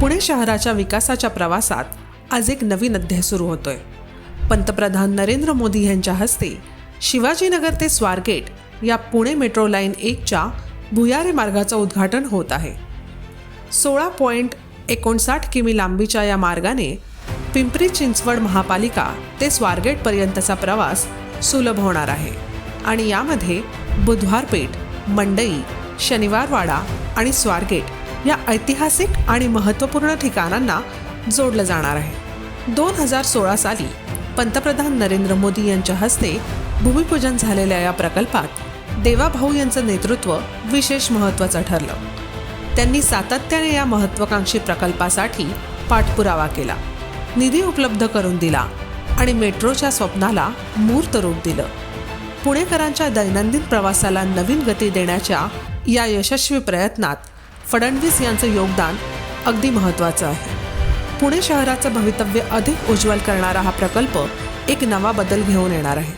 पुणे शहराच्या विकासाच्या प्रवासात आज एक नवीन अध्याय सुरू होतोय। पंतप्रधान नरेंद्र मोदी यांच्या हस्ते शिवाजीनगर ते स्वारगेट या पुणे मेट्रो लाईन 1च्या भुयारी मार्गाचं उद्घाटन होत आहे। 16.59 किमी लांबीच्या या मार्गाने पिंपरी चिंचवड महापालिका ते स्वारगेट पर्यंतचा प्रवास सुलभ होणार आहे आणि यामध्ये बुधवार पेठ, मंडई, शनिवारवाडा आणि स्वारगेट या ऐतिहासिक आणि महत्त्वपूर्ण ठिकाणांना जोडलं जाणार आहे। 2016 साली पंतप्रधान नरेंद्र मोदी यांच्या हस्ते भूमिपूजन झालेल्या या प्रकल्पात देवाभाऊ यांचं नेतृत्व विशेष महत्त्वाचं ठरलं। त्यांनी सातत्याने या महत्त्वाकांक्षी प्रकल्पासाठी पाठपुरावा केला, निधी उपलब्ध करून दिला आणि मेट्रोच्या स्वप्नाला मूर्त रूप दिलं। पुणेकरांच्या दैनंदिन प्रवासाला नवीन गती देण्याच्या या यशस्वी प्रयत्नात फडणवीस यांचं योगदान अगदी महत्त्वाचं आहे। पुणे शहराचं भवितव्य अधिक उज्ज्वल करणारा हा प्रकल्प एक नवा बदल घेऊन येणार आहे।